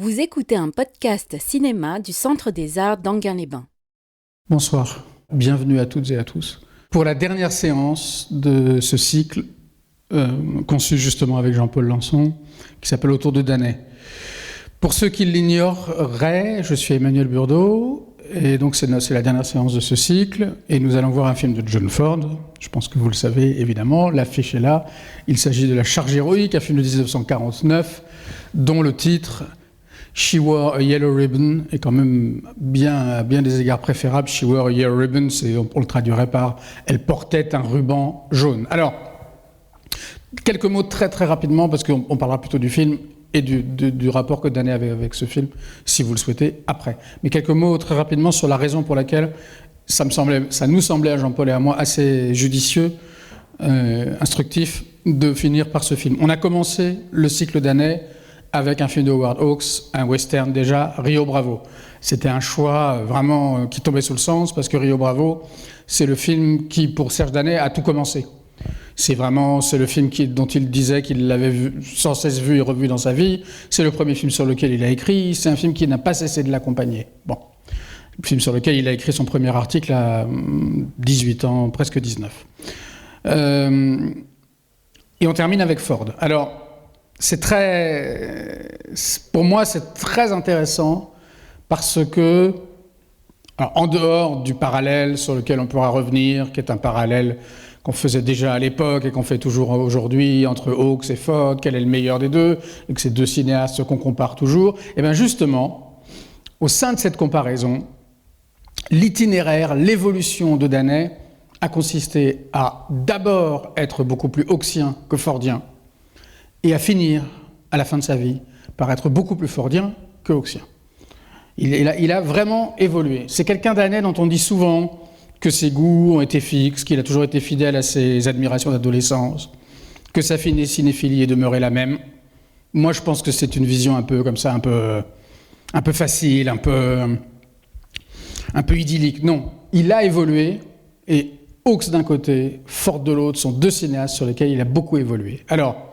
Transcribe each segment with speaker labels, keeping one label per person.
Speaker 1: Vous écoutez un podcast cinéma du Centre des Arts d'Enghien-les-Bains.
Speaker 2: Bonsoir, bienvenue à toutes et à tous. Pour la dernière séance de ce cycle, conçu justement avec Jean-Paul Lançon, qui s'appelle Autour de Danais. Pour ceux qui l'ignoreraient, je suis Emmanuel Burdeau, et donc c'est la dernière séance de ce cycle, et nous allons voir un film de John Ford, je pense que vous le savez évidemment, l'affiche est là. Il s'agit de La Charge héroïque, un film de 1949, dont le titre She Wore a Yellow Ribbon est quand même à bien des égards préférable. She Wore a Yellow Ribbon, on le traduirait par Elle portait un ruban jaune. Alors, quelques mots très très rapidement, parce qu'on parlera plutôt du film et du rapport que Danais avait avec ce film, si vous le souhaitez, après. Mais quelques mots très rapidement sur la raison pour laquelle ça nous semblait à Jean-Paul et à moi assez judicieux, instructif, de finir par ce film. On a commencé le cycle Danais avec un film de Howard Hawks, un western déjà, Rio Bravo. C'était un choix vraiment qui tombait sous le sens, parce que Rio Bravo, c'est le film qui, pour Serge Danais, a tout commencé. C'est le film dont il disait qu'il l'avait sans cesse vu et revu dans sa vie. C'est le premier film sur lequel il a écrit. C'est un film qui n'a pas cessé de l'accompagner. Bon. Le film sur lequel il a écrit son premier article à 18 ans, presque 19. Et on termine avec Ford. Alors, pour moi, c'est très intéressant parce que, alors, en dehors du parallèle sur lequel on pourra revenir, qui est un parallèle qu'on faisait déjà à l'époque et qu'on fait toujours aujourd'hui entre Hawks et Ford, quel est le meilleur des deux, et que ces deux cinéastes qu'on compare toujours, et bien justement, au sein de cette comparaison, l'itinéraire, l'évolution de Danais a consisté à d'abord être beaucoup plus hawksien que fordien, et à finir, à la fin de sa vie, par être beaucoup plus fordien que hawksien. Il a vraiment évolué. C'est quelqu'un Danais dont on dit souvent que ses goûts ont été fixes, qu'il a toujours été fidèle à ses admirations d'adolescence, que sa cinéphilie est demeurée la même. Moi, je pense que c'est une vision un peu comme ça, un peu facile, un peu idyllique. Non, il a évolué, et Hawks d'un côté, Ford de l'autre, sont deux cinéastes sur lesquels il a beaucoup évolué. Alors,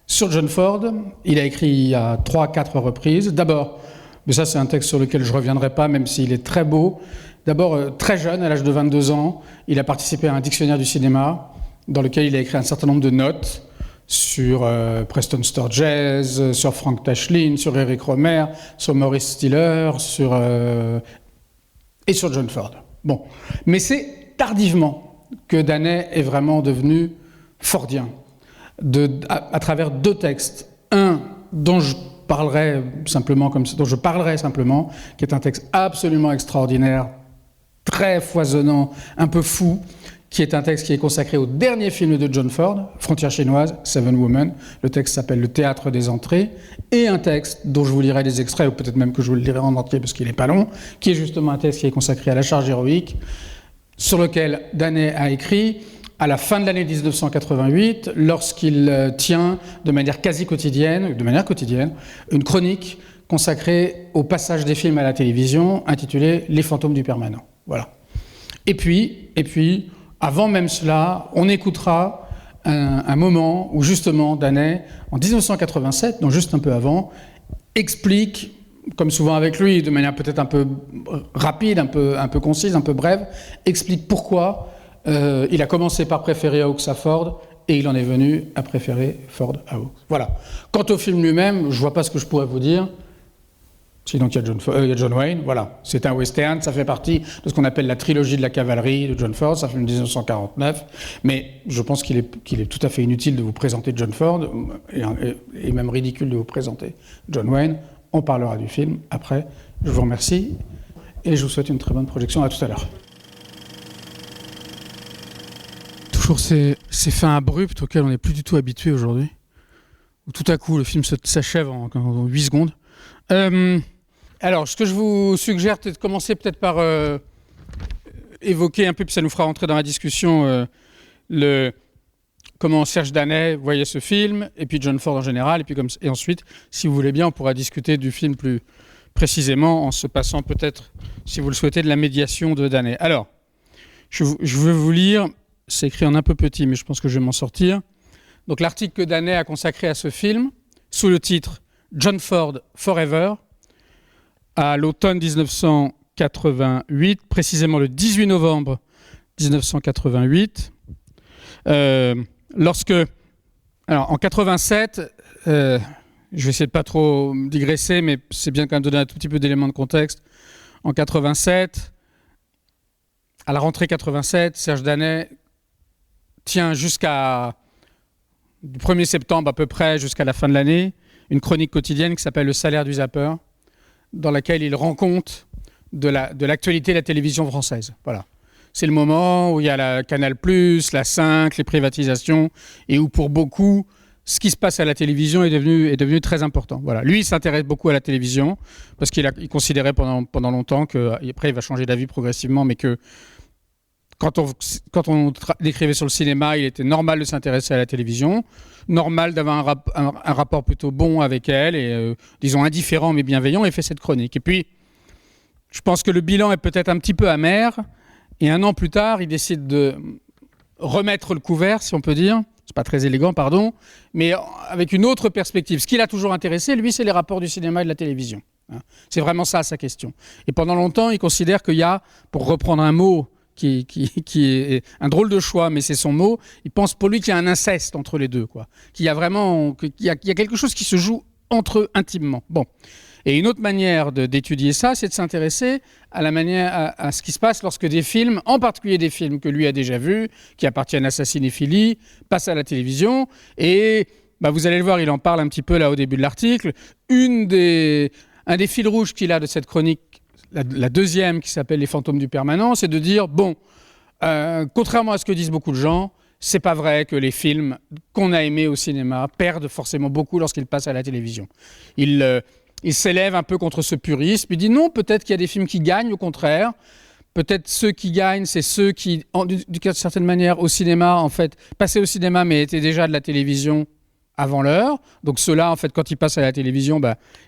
Speaker 2: sur John Ford, il a écrit à 3-4 reprises. D'abord, mais ça c'est un texte sur lequel je ne reviendrai pas, même s'il est très beau. D'abord, très jeune, à l'âge de 22 ans, il a participé à un dictionnaire du cinéma, dans lequel il a écrit un certain nombre de notes sur Preston Sturges, sur Frank Tashlin, sur Eric Romer, sur Maurice Stiller, et sur John Ford. Bon. Mais c'est tardivement que Danais est vraiment devenu fordien. À travers deux textes. Un dont je parlerai simplement, qui est un texte absolument extraordinaire, très foisonnant, un peu fou, qui est un texte qui est consacré au dernier film de John Ford, Frontière chinoise, Seven Women. Le texte s'appelle Le théâtre des entrées, et un texte dont je vous lirai des extraits, ou peut-être même que je vous le lirai en entier parce qu'il n'est pas long, qui est justement un texte qui est consacré à La Charge héroïque, sur lequel Danais a écrit à la fin de l'année 1988, lorsqu'il tient de manière quotidienne, une chronique consacrée au passage des films à la télévision, intitulée Les fantômes du permanent. Voilà. Et puis, avant même cela, on écoutera un moment où justement Danais, en 1987, donc juste un peu avant, explique, comme souvent avec lui, de manière peut-être un peu rapide, un peu concise, un peu brève, explique pourquoi il a commencé par préférer Hawks à Ford, et il en est venu à préférer Ford à Hawks. Voilà. Quant au film lui-même, je ne vois pas ce que je pourrais vous dire. Sinon, il y a John Wayne, voilà. C'est un western, ça fait partie de ce qu'on appelle la trilogie de la cavalerie de John Ford, ça fait 1949. Mais je pense qu'il est tout à fait inutile de vous présenter John Ford, et même ridicule de vous présenter John Wayne. On parlera du film après. Je vous remercie, et je vous souhaite une très bonne projection. À tout à l'heure. Toujours ces fins abruptes auxquelles on n'est plus du tout habitué aujourd'hui, où tout à coup le film s'achève en 8 secondes. Alors, ce que je vous suggère, c'est de commencer peut-être par évoquer un peu, puis ça nous fera rentrer dans la discussion, comment Serge Danais voyait ce film, et puis John Ford en général, et ensuite, si vous voulez bien, on pourra discuter du film plus précisément, en se passant peut-être, si vous le souhaitez, de la médiation de Danais. Alors, je veux vous lire. C'est écrit en un peu petit, mais je pense que je vais m'en sortir. Donc l'article que Danais a consacré à ce film, sous le titre John Ford Forever, à l'automne 1988, précisément le 18 novembre 1988, alors en 87, je vais essayer de pas trop digresser, mais c'est bien quand même de donner un tout petit peu d'éléments de contexte. En 87, à la rentrée 87, Serge Danet tient jusqu'à du 1er septembre à peu près jusqu'à la fin de l'année une chronique quotidienne qui s'appelle Le salaire du zappeur, dans laquelle il rend compte de l'actualité de la télévision française. Voilà. C'est le moment où il y a la Canal+, la 5, les privatisations, et où pour beaucoup, ce qui se passe à la télévision est devenu très important. Voilà. Lui, il s'intéresse beaucoup à la télévision, parce qu'il considérait pendant longtemps après il va changer d'avis progressivement, mais que quand on décrivait sur le cinéma, il était normal de s'intéresser à la télévision, normal d'avoir un rapport plutôt bon avec elle, et disons indifférent mais bienveillant, et fait cette chronique. Et puis, je pense que le bilan est peut-être un petit peu amer, et un an plus tard, il décide de remettre le couvert, si on peut dire. C'est pas très élégant, pardon, mais avec une autre perspective. Ce qui l'a toujours intéressé, lui, c'est les rapports du cinéma et de la télévision. C'est vraiment ça, sa question. Et pendant longtemps, il considère qu'il y a, pour reprendre un mot qui est un drôle de choix, mais c'est son mot, il pense pour lui qu'il y a un inceste entre les deux, quoi. Qu'il y a quelque chose qui se joue entre eux intimement. Bon. Et une autre manière d'étudier ça, c'est de s'intéresser à ce qui se passe lorsque des films, en particulier des films que lui a déjà vus, qui appartiennent à sa cinéphilie, passent à la télévision. Et vous allez le voir, il en parle un petit peu là au début de l'article. Un des fils rouges qu'il a de cette chronique, la deuxième qui s'appelle Les fantômes du permanent, c'est de dire, contrairement à ce que disent beaucoup de gens, c'est pas vrai que les films qu'on a aimés au cinéma perdent forcément beaucoup lorsqu'ils passent à la télévision. Il s'élève un peu contre ce purisme. Il dit non, peut-être qu'il y a des films qui gagnent, au contraire. Peut-être ceux qui gagnent, c'est ceux qui, d'une certaine manière, au cinéma, en fait, passaient au cinéma, mais étaient déjà de la télévision avant l'heure. Donc ceux-là, en fait, quand ils passent à la télévision,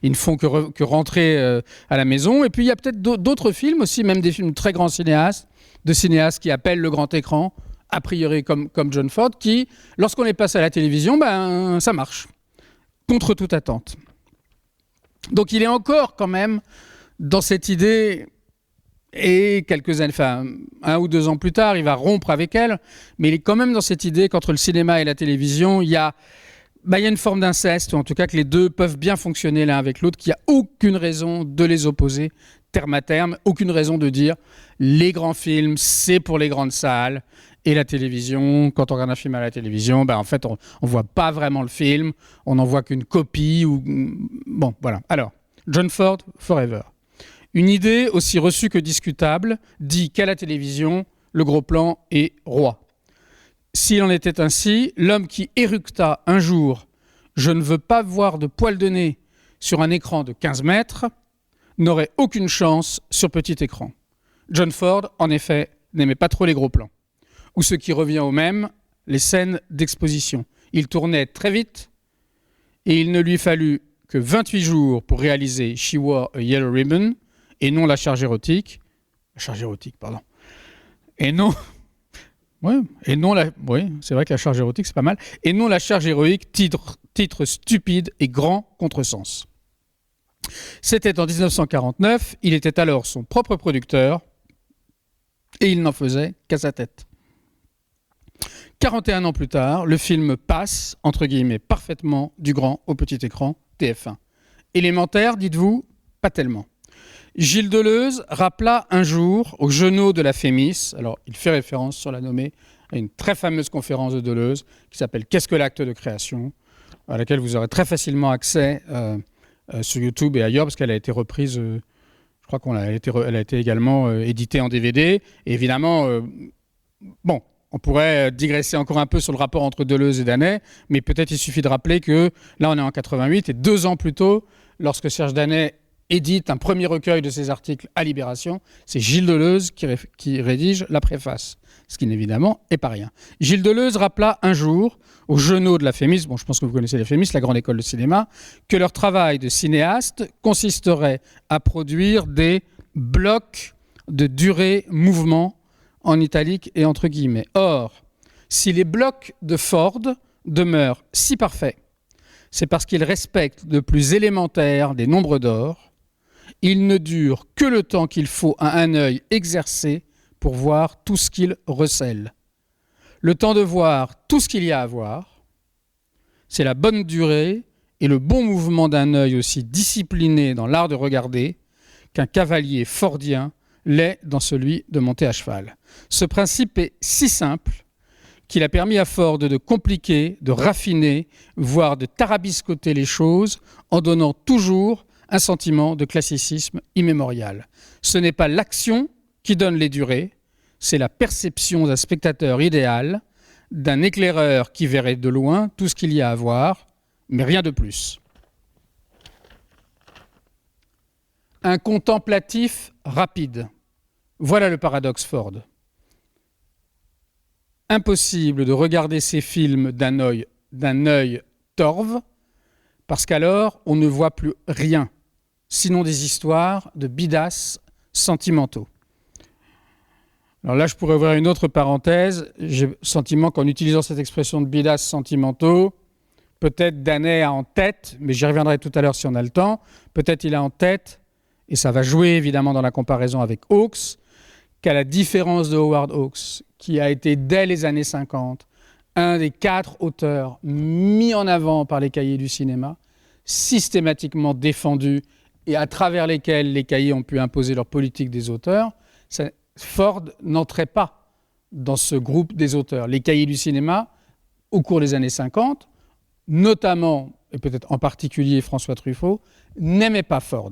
Speaker 2: ils ne font que rentrer à la maison. Et puis il y a peut-être d'autres films aussi, même des films de très grands cinéastes, qui appellent le grand écran, a priori comme John Ford, qui, lorsqu'on les passe à la télévision, ça marche, contre toute attente. Donc il est encore quand même dans cette idée, et quelques années, 1 ou 2 ans plus tard, il va rompre avec elle, mais il est quand même dans cette idée qu'entre le cinéma et la télévision, il y a une forme d'inceste, ou en tout cas que les deux peuvent bien fonctionner l'un avec l'autre, qu'il n'y a aucune raison de les opposer terme à terme, aucune raison de dire les grands films, c'est pour les grandes salles, et la télévision, quand on regarde un film à la télévision, en fait, on ne voit pas vraiment le film, on n'en voit qu'une copie. Bon, voilà. Alors, John Ford, Forever. Une idée aussi reçue que discutable dit qu'à la télévision, le gros plan est roi. S'il en était ainsi, l'homme qui éructa un jour « Je ne veux pas voir de poils de nez sur un écran de 15 mètres » n'aurait aucune chance sur petit écran. John Ford, en effet, n'aimait pas trop les gros plans. Ou ce qui revient au même, les scènes d'exposition. Il tournait très vite et il ne lui fallut que 28 jours pour réaliser She Wore a Yellow Ribbon et non la charge érotique. La charge érotique, pardon. Et non... Oui, c'est vrai que la charge érotique, c'est pas mal. Et non la charge héroïque, titre stupide et grand contresens. C'était en 1949, il était alors son propre producteur et il n'en faisait qu'à sa tête. 41 ans plus tard, le film passe, entre guillemets, parfaitement du grand au petit écran, TF1. Élémentaire, dites-vous, pas tellement. Gilles Deleuze rappela un jour au Genot de la Fémis, alors il fait référence sur la nommée à une très fameuse conférence de Deleuze qui s'appelle « Qu'est-ce que l'acte de création ?», à laquelle vous aurez très facilement accès sur YouTube et ailleurs, parce qu'elle a été reprise, je crois elle a été également éditée en DVD. Et évidemment, on pourrait digresser encore un peu sur le rapport entre Deleuze et Danet, mais peut-être il suffit de rappeler que là on est en 88 et 2 ans plus tôt, lorsque Serge Danet édite un premier recueil de ses articles à Libération, c'est Gilles Deleuze qui rédige la préface, ce qui évidemment est pas rien. Gilles Deleuze rappela un jour au Genot de la Fémis, je pense que vous connaissez la Fémis, la grande école de cinéma, que leur travail de cinéaste consisterait à produire des blocs de durée-mouvement en italique et entre guillemets. Or, si les blocs de Ford demeurent si parfaits, c'est parce qu'il respecte le plus élémentaire des nombres d'or. Il ne dure que le temps qu'il faut à un œil exercé pour voir tout ce qu'il recèle. Le temps de voir tout ce qu'il y a à voir, c'est la bonne durée et le bon mouvement d'un œil aussi discipliné dans l'art de regarder qu'un cavalier fordien l'est dans celui de monter à cheval. Ce principe est si simple qu'il a permis à Ford de compliquer, de raffiner, voire de tarabiscoter les choses en donnant toujours un sentiment de classicisme immémorial. Ce n'est pas l'action qui donne les durées, c'est la perception d'un spectateur idéal, d'un éclaireur qui verrait de loin tout ce qu'il y a à voir, mais rien de plus. Un contemplatif rapide. Voilà le paradoxe Ford. Impossible de regarder ces films d'un œil torve, parce qu'alors on ne voit plus rien, sinon des histoires de bidasses sentimentaux. Alors là, je pourrais ouvrir une autre parenthèse. J'ai le sentiment qu'en utilisant cette expression de bidasses sentimentaux, peut-être Danet a en tête, mais j'y reviendrai tout à l'heure si on a le temps, peut-être il a en tête, et ça va jouer évidemment dans la comparaison avec Hawks, qu'à la différence de Howard Hawks, qui a été dès les années 50 un des 4 auteurs mis en avant par les cahiers du cinéma, systématiquement défendus et à travers lesquels les cahiers ont pu imposer leur politique des auteurs, Ford n'entrait pas dans ce groupe des auteurs. Les cahiers du cinéma, au cours des années 50, notamment, et peut-être en particulier François Truffaut, n'aimaient pas Ford.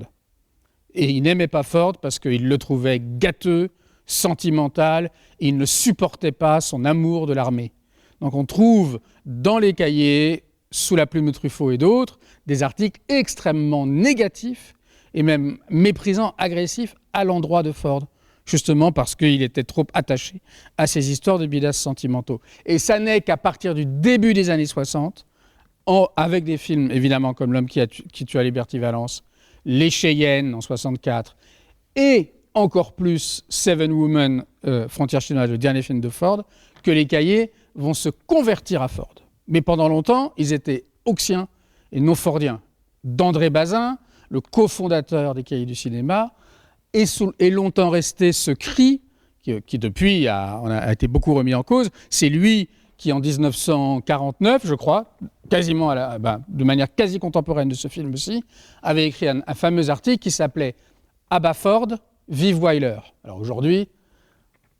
Speaker 2: Et ils n'aimaient pas Ford parce qu'ils le trouvaient gâteux, sentimental, et ils ne supportaient pas son amour de l'armée. Donc on trouve dans les cahiers, sous la plume de Truffaut et d'autres, des articles extrêmement négatifs et même méprisants, agressifs à l'endroit de Ford, justement parce qu'il était trop attaché à ces histoires de bidasses sentimentaux. Et ça n'est qu'à partir du début des années 60, avec des films évidemment comme L'homme qui tua Liberty Valance, Les Cheyennes en 64, et encore plus Seven Women, Frontières chinoises, le dernier film de Ford, que les cahiers vont se convertir à Ford. Mais pendant longtemps, ils étaient hawksiens et non fordiens. D'André Bazin, le cofondateur des cahiers du cinéma, est longtemps resté ce cri, qui depuis a été beaucoup remis en cause. C'est lui qui, en 1949, je crois, quasiment de manière quasi contemporaine de ce film aussi, avait écrit un fameux article qui s'appelait « À bas Ford, vive Wyler ». Alors aujourd'hui,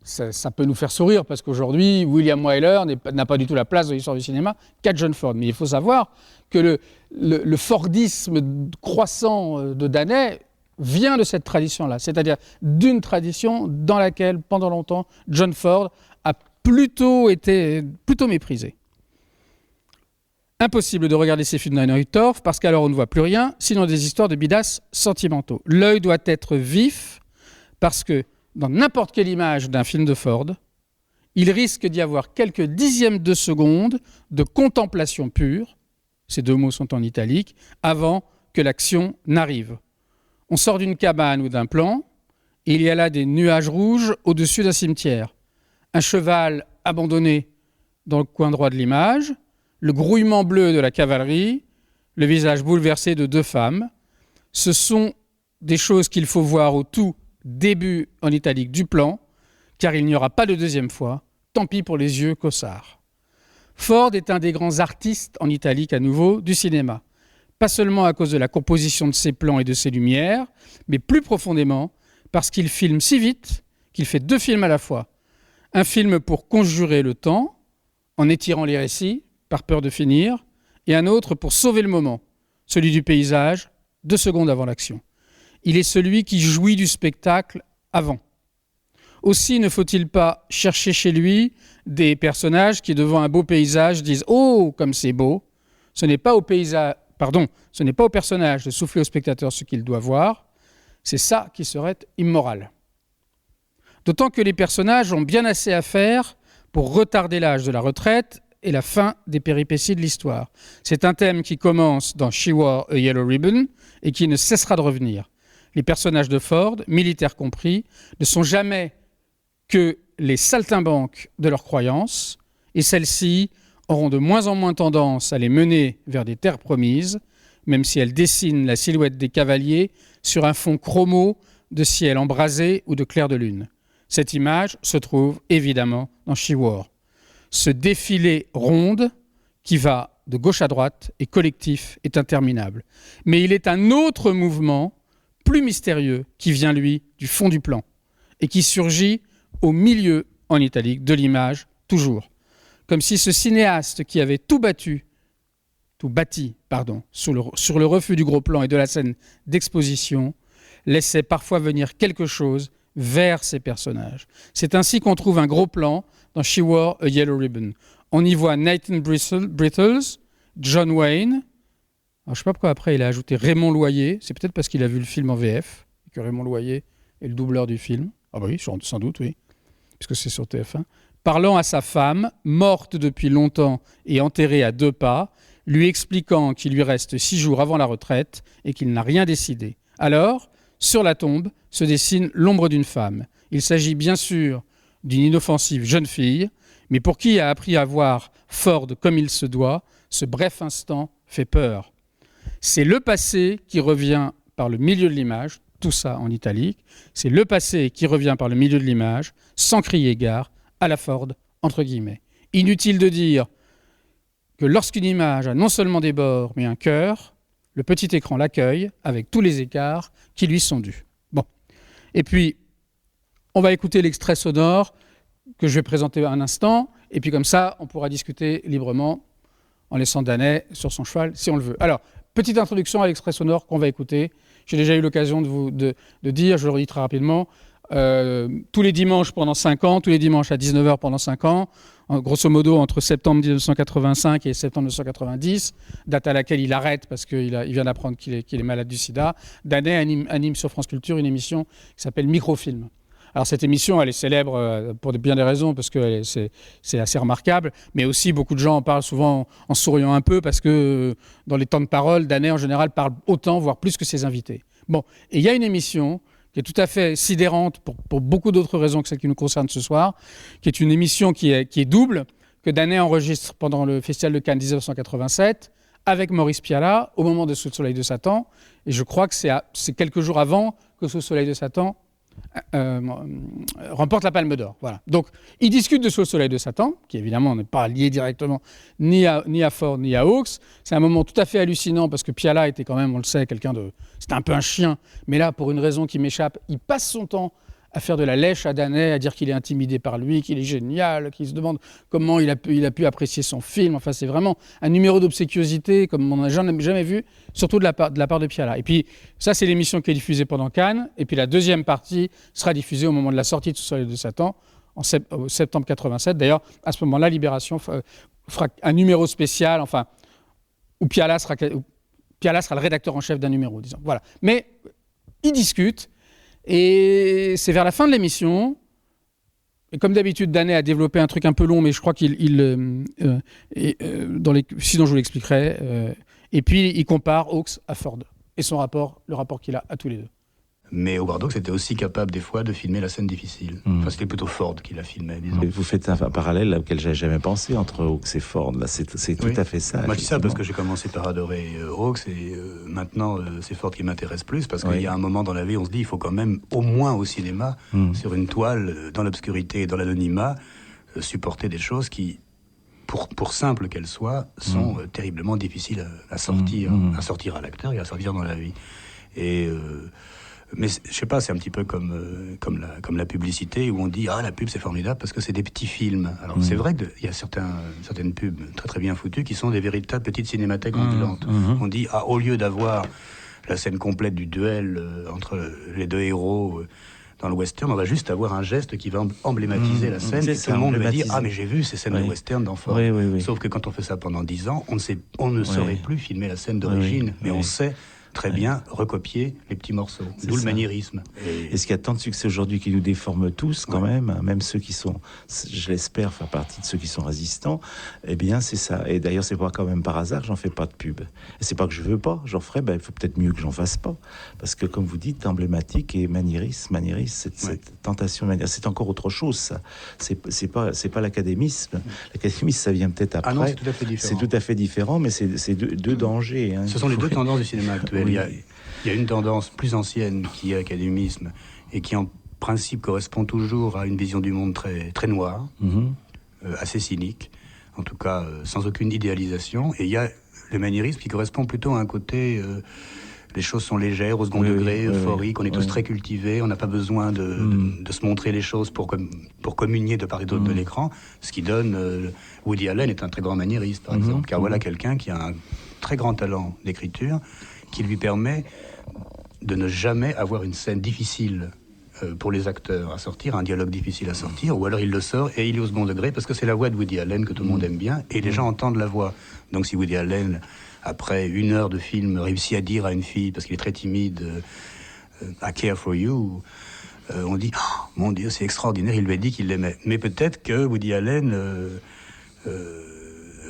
Speaker 2: ça peut nous faire sourire, parce qu'aujourd'hui, William Wyler n'a pas du tout la place dans l'histoire du cinéma qu'a John Ford. Mais il faut savoir que le Fordisme croissant de Danet vient de cette tradition-là, c'est-à-dire d'une tradition dans laquelle, pendant longtemps, John Ford a plutôt méprisé. Impossible de regarder ces films d'un œil torve, parce qu'alors on ne voit plus rien, sinon des histoires de bidasses sentimentaux. L'œil doit être vif, parce que dans n'importe quelle image d'un film de Ford, il risque d'y avoir quelques dixièmes de seconde de contemplation pure, ces deux mots sont en italique, avant que l'action n'arrive. On sort d'une cabane ou d'un plan, et il y a là des nuages rouges au-dessus d'un cimetière. Un cheval abandonné dans le coin droit de l'image, le grouillement bleu de la cavalerie, le visage bouleversé de 2 femmes. Ce sont des choses qu'il faut voir au tout début en italique du plan, car il n'y aura pas de deuxième fois, tant pis pour les yeux caussards. Ford est un des grands artistes, en italique à nouveau, du cinéma. Pas seulement à cause de la composition de ses plans et de ses lumières, mais plus profondément parce qu'il filme si vite qu'il fait 2 films à la fois. Un film pour conjurer le temps, en étirant les récits, par peur de finir, et un autre pour sauver le moment, celui du paysage, 2 secondes avant l'action. Il est celui qui jouit du spectacle avant. Aussi ne faut-il pas chercher chez lui des personnages qui, devant un beau paysage, disent « Oh, comme c'est beau !» Ce n'est pas au personnage de souffler au spectateur ce qu'il doit voir, c'est ça qui serait immoral. D'autant que les personnages ont bien assez à faire pour retarder l'âge de la retraite et la fin des péripéties de l'histoire. C'est un thème qui commence dans She Wore a Yellow Ribbon et qui ne cessera de revenir. Les personnages de Ford, militaires compris, ne sont jamais que les saltimbanques de leurs croyances, et celles-ci auront de moins en moins tendance à les mener vers des terres promises, même si elles dessinent la silhouette des cavaliers sur un fond chromo de ciel embrasé ou de clair de lune. Cette image se trouve évidemment dans She-War. Ce défilé ronde qui va de gauche à droite et collectif est interminable. Mais il est un autre mouvement plus mystérieux qui vient, lui, du fond du plan et qui surgit au milieu, en italique, de l'image, toujours. Comme si ce cinéaste qui avait tout bâti, sur le refus du gros plan et de la scène d'exposition, laissait parfois venir quelque chose vers ses personnages. C'est ainsi qu'on trouve un gros plan dans She Wore a Yellow Ribbon. On y voit Nathan Brittles, John Wayne. Alors, je ne sais pas pourquoi après il a ajouté Raymond Loyer. C'est peut-être parce qu'il a vu le film en VF, que Raymond Loyer est le doubleur du film. Ah bah oui, sans doute, oui, puisque c'est sur TF1. Parlant à sa femme, morte depuis longtemps et enterrée à 2 pas, lui expliquant qu'il lui reste 6 jours avant la retraite et qu'il n'a rien décidé. Alors, sur la tombe, se dessine l'ombre d'une femme. Il s'agit bien sûr d'une inoffensive jeune fille, mais pour qui a appris à voir Ford comme il se doit, ce bref instant fait peur. C'est le passé qui revient par le milieu de l'image, tout ça en italique, c'est le passé qui revient par le milieu de l'image, sans crier gare, à la Ford, entre guillemets. Inutile de dire que lorsqu'une image a non seulement des bords, mais un cœur, le petit écran l'accueille avec tous les écarts qui lui sont dus. Bon. Et puis, on va écouter l'extrait sonore que je vais présenter un instant, et puis comme ça, on pourra discuter librement en laissant Danet sur son cheval, si on le veut. Alors, petite introduction à l'extrait sonore qu'on va écouter. J'ai déjà eu l'occasion de dire, je le redis très rapidement, tous les dimanches pendant 5 ans, tous les dimanches à 19h pendant 5 ans, grosso modo entre septembre 1985 et septembre 1990, date à laquelle il arrête parce qu'il vient d'apprendre qu'il est malade du sida. Danet anime sur France Culture une émission qui s'appelle Microfilm. Alors cette émission, elle est célèbre pour bien des raisons, parce que c'est assez remarquable, mais aussi beaucoup de gens en parlent souvent en souriant un peu, parce que dans les temps de parole, Danet en général parle autant, voire plus que ses invités. Bon, et il y a une émission qui est tout à fait sidérante pour beaucoup d'autres raisons que celles qui nous concernent ce soir, qui est une émission qui est double, que Danet enregistre pendant le Festival de Cannes 1987, avec Maurice Pialat, au moment de Sous le soleil de Satan, et je crois que c'est quelques jours avant que Sous le soleil de Satan remporte la Palme d'Or. Voilà. Donc, ils discutent de Sous le soleil de Satan, qui évidemment n'est pas lié directement ni à Ford ni à Hawks. C'est un moment tout à fait hallucinant parce que Pialat était quand même, on le sait, c'était un peu un chien, mais là, pour une raison qui m'échappe, il passe son temps à faire de la lèche à Danet, à dire qu'il est intimidé par lui, qu'il est génial, qu'il se demande comment il a pu apprécier son film. Enfin, c'est vraiment un numéro d'obséquiosité comme on n'a jamais vu, surtout de la part de Pialat. Et puis, ça, c'est l'émission qui est diffusée pendant Cannes. Et puis, la deuxième partie sera diffusée au moment de la sortie de Sous le soleil de Satan, en septembre 87. D'ailleurs, à ce moment-là, Libération fera un numéro spécial, enfin, où Pialat sera le rédacteur en chef d'un numéro, disons. Voilà. Mais ils discutent. Et c'est vers la fin de l'émission, et comme d'habitude, Danet a développé un truc un peu long, mais je crois sinon je vous l'expliquerai. Et puis, il compare Hawks à Ford, et le rapport qu'il a à tous les deux.
Speaker 3: Mais Howard Hawks était aussi capable des fois de filmer la scène difficile. Enfin, c'était plutôt Ford qui la filmait, disons.
Speaker 4: Vous faites un parallèle auquel j'avais jamais pensé entre Hawks et Ford. Là, c'est tout à fait ça.
Speaker 3: Moi, je dis ça parce que j'ai commencé par adorer Hawks et maintenant c'est Ford qui m'intéresse plus parce qu'il y a un moment dans la vie, on se dit il faut quand même au moins au cinéma, sur une toile, dans l'obscurité et dans l'anonymat, supporter des choses qui, pour simples qu'elles soient, sont terriblement difficiles à sortir à l'acteur et à sortir dans la vie. Et mais je sais pas, c'est un petit peu comme la publicité où on dit la pub c'est formidable parce que c'est des petits films. Alors c'est vrai qu'il y a certaines pubs très très bien foutues qui sont des véritables petites cinémathèques ambulantes. On dit au lieu d'avoir la scène complète du duel entre les deux héros dans le western, on va juste avoir un geste qui va emblématiser la scène et tout le monde va dire mais j'ai vu ces scènes de western dans Ford. Sauf que quand on fait ça pendant 10 ans, on ne saurait plus filmer la scène d'origine, mais on sait très bien recopier les petits morceaux. D'où le maniérisme.
Speaker 4: Est-ce qu'il y a tant de succès aujourd'hui qui nous déforment tous quand même ceux qui sont, je l'espère, faire partie de ceux qui sont résistants, eh bien c'est ça. Et d'ailleurs c'est pas quand même par hasard que j'en fais pas de pub. Et c'est pas que je veux pas, j'en ferai, il faut peut-être mieux que j'en fasse pas. Parce que comme vous dites, emblématique et maniériste, cette tentation maniériste, c'est encore autre chose ça. C'est pas l'académisme. L'académisme ça vient peut-être après.
Speaker 3: Ah non, c'est tout à fait différent.
Speaker 4: C'est tout à fait différent, mais c'est deux dangers. Hein.
Speaker 3: Ce sont les deux tendances du cinéma actuel. Oui. Il y a une tendance plus ancienne qui est l'académisme et qui en principe correspond toujours à une vision du monde très, très noire, assez cynique, en tout cas sans aucune idéalisation. Et il y a le maniérisme qui correspond plutôt à un côté... les choses sont légères, au second degré, euphoriques, on est tous très cultivés, on n'a pas besoin de se montrer les choses pour communier de part et d'autre de l'écran, ce qui donne... Woody Allen est un très grand maniériste, par exemple, car voilà quelqu'un qui a un très grand talent d'écriture, qui lui permet de ne jamais avoir une scène difficile pour les acteurs à sortir, un dialogue difficile à sortir, ou alors il le sort et il est au second degré, parce que c'est la voix de Woody Allen que tout le monde aime bien, et les gens entendent la voix. Donc si Woody Allen... après 1 heure de film, réussit à dire à une fille, parce qu'il est très timide, I care for you, on dit, oh, mon Dieu, c'est extraordinaire, il lui a dit qu'il l'aimait. Mais peut-être que Woody Allen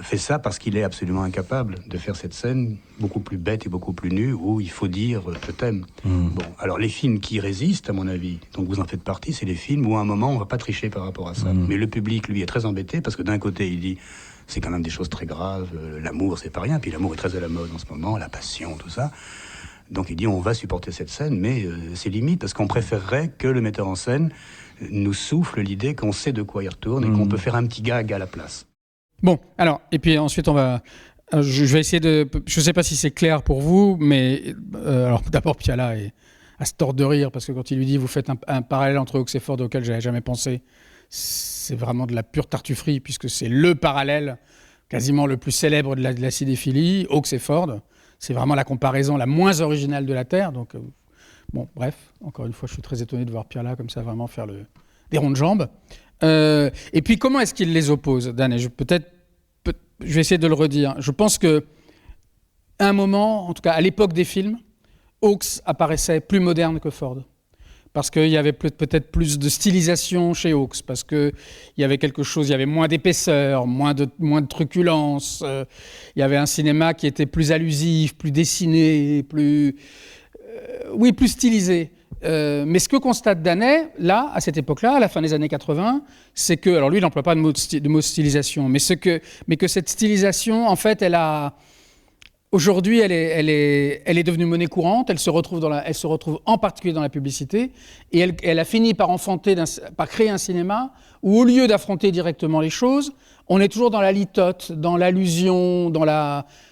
Speaker 3: fait ça parce qu'il est absolument incapable de faire cette scène beaucoup plus bête et beaucoup plus nue, où il faut dire « je t'aime ». Bon, alors les films qui résistent, à mon avis, donc vous en faites partie, c'est les films où à un moment, on ne va pas tricher par rapport à ça. Mais le public, lui, est très embêté, parce que d'un côté, il dit... c'est quand même des choses très graves, l'amour c'est pas rien, puis l'amour est très à la mode en ce moment, la passion, tout ça. Donc il dit on va supporter cette scène, mais c'est limite, parce qu'on préférerait que le metteur en scène nous souffle l'idée qu'on sait de quoi il retourne et qu'on peut faire un petit gag à la place.
Speaker 2: Bon, alors, et puis ensuite on va... Je vais essayer de... Je sais pas si c'est clair pour vous, mais... alors d'abord Piala est à se tordre de rire, parce que quand il lui dit vous faites un parallèle entre Hawks et Ford auquel j'avais jamais pensé, c'est vraiment de la pure tartufferie, puisque c'est le parallèle quasiment le plus célèbre de la cinéphilie, Hawks et Ford. C'est vraiment la comparaison la moins originale de la Terre. Donc, bon, bref, encore une fois, je suis très étonné de voir Piala comme ça vraiment faire des ronds de jambes. Et puis, comment est-ce qu'il les oppose, Dan ? Je vais essayer de le redire. Je pense qu'à un moment, en tout cas à l'époque des films, Hawks apparaissait plus moderne que Ford. Parce qu'il y avait peut-être plus de stylisation chez Hawks, parce qu'il y avait quelque chose, il y avait moins d'épaisseur, moins de truculence, il y avait un cinéma qui était plus allusif, plus dessiné, plus stylisé. Mais ce que constate Danet, là, à cette époque-là, à la fin des années 80, c'est que, alors lui, il n'emploie pas de mot stylisation, mais que cette stylisation, en fait, aujourd'hui, elle est devenue monnaie courante. Elle se retrouve en particulier dans la publicité, et elle a fini par par créer un cinéma où, au lieu d'affronter directement les choses, on est toujours dans la litote, dans l'allusion, dans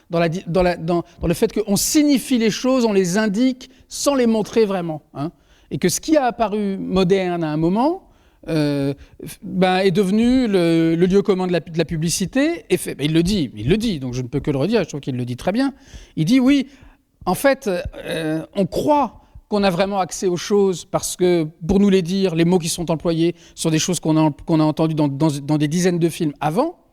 Speaker 2: le fait qu'on signifie les choses, on les indique sans les montrer vraiment. Hein. Et que ce qui a apparu moderne à un moment est devenu le lieu commun de la publicité. Et il le dit, donc je ne peux que le redire, je trouve qu'il le dit très bien. Il dit oui, en fait, on croit qu'on a vraiment accès aux choses parce que, pour nous les dire, les mots qui sont employés sont des choses qu'on a entendues dans des dizaines de films avant.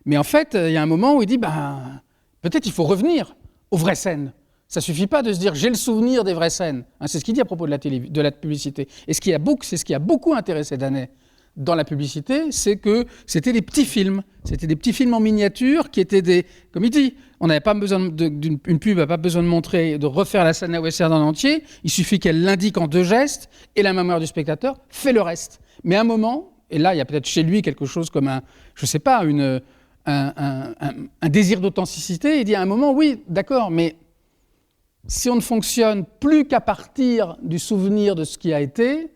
Speaker 2: Mais en fait, il y a un moment où il dit peut-être il faut revenir aux vraies scènes. Ça ne suffit pas de se dire « j'ai le souvenir des vraies scènes ». C'est ce qu'il dit à propos de la publicité. Et c'est ce qui a beaucoup intéressé Danet dans la publicité, c'est que c'était des petits films. C'était des petits films en miniature qui étaient comme il dit, on n'avait pas besoin une pub n'a pas besoin de refaire la scène à western en entier. Il suffit qu'elle l'indique en 2 gestes et la mémoire du spectateur fait le reste. Mais à un moment, et là il y a peut-être chez lui quelque chose comme un désir d'authenticité, il dit à un moment, oui, d'accord, mais si on ne fonctionne plus qu'à partir du souvenir de ce qui a été,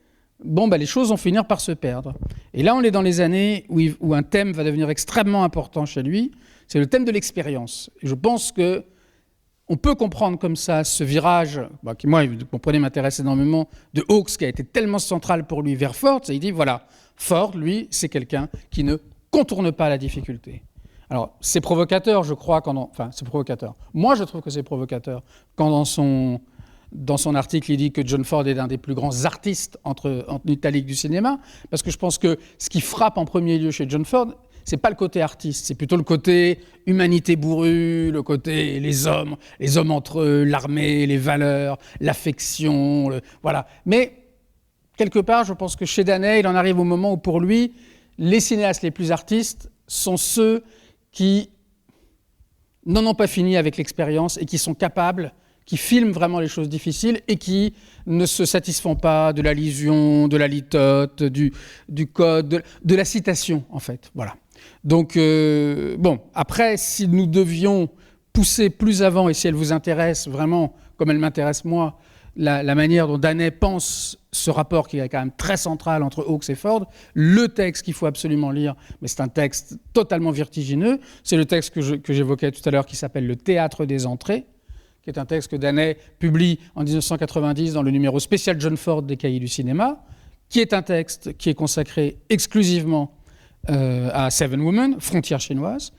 Speaker 2: les choses vont finir par se perdre. Et là, on est dans les années où un thème va devenir extrêmement important chez lui, c'est le thème de l'expérience. Et je pense qu'on peut comprendre comme ça ce virage, qui, moi, vous comprenez, m'intéresse énormément, de Hawks, qui a été tellement central pour lui vers Ford. Il dit, voilà, Ford, lui, c'est quelqu'un qui ne contourne pas la difficulté. Alors, c'est provocateur, je crois, c'est provocateur. Moi, je trouve que c'est provocateur quand dans son article, il dit que John Ford est l'un des plus grands artistes en italique du cinéma, parce que je pense que ce qui frappe en premier lieu chez John Ford, c'est pas le côté artiste, c'est plutôt le côté humanité bourrue, le côté les hommes entre eux, l'armée, les valeurs, l'affection, voilà. Mais quelque part, je pense que chez Danet, il en arrive au moment où pour lui, les cinéastes les plus artistes sont ceux qui n'en ont pas fini avec l'expérience et qui sont capables, qui filment vraiment les choses difficiles et qui ne se satisfont pas de l'allusion, de la litote, du code, de la citation, en fait. Voilà. Donc, bon, après, si nous devions pousser plus avant, et si elle vous intéresse vraiment, comme elle m'intéresse moi, la manière dont Danet pense ce rapport qui est quand même très central entre Hawks et Ford, le texte qu'il faut absolument lire, mais c'est un texte totalement vertigineux, c'est le texte que j'évoquais tout à l'heure qui s'appelle « Le théâtre des entrées », qui est un texte que Danet publie en 1990 dans le numéro spécial John Ford des Cahiers du cinéma, qui est un texte qui est consacré exclusivement à Seven Women, Frontières chinoises.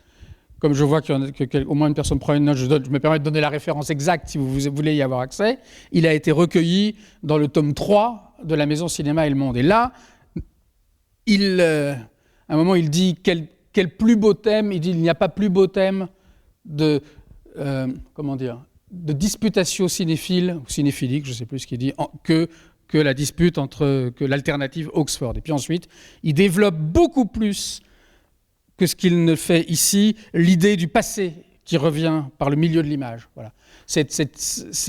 Speaker 2: Comme je vois qu'au moins une personne prend une note, je me permets de donner la référence exacte si vous voulez y avoir accès. Il a été recueilli dans le tome 3 de la Maison Cinéma et le Monde. Et là, à un moment, il dit quel plus beau thème, il dit il n'y a pas plus beau thème de disputatio cinéphile, ou cinéphilique, je ne sais plus ce qu'il dit, que la dispute que l'alternative Oxford. Et puis ensuite, il développe beaucoup plus que ce qu'il ne fait ici, l'idée du passé qui revient par le milieu de l'image. Voilà. C'est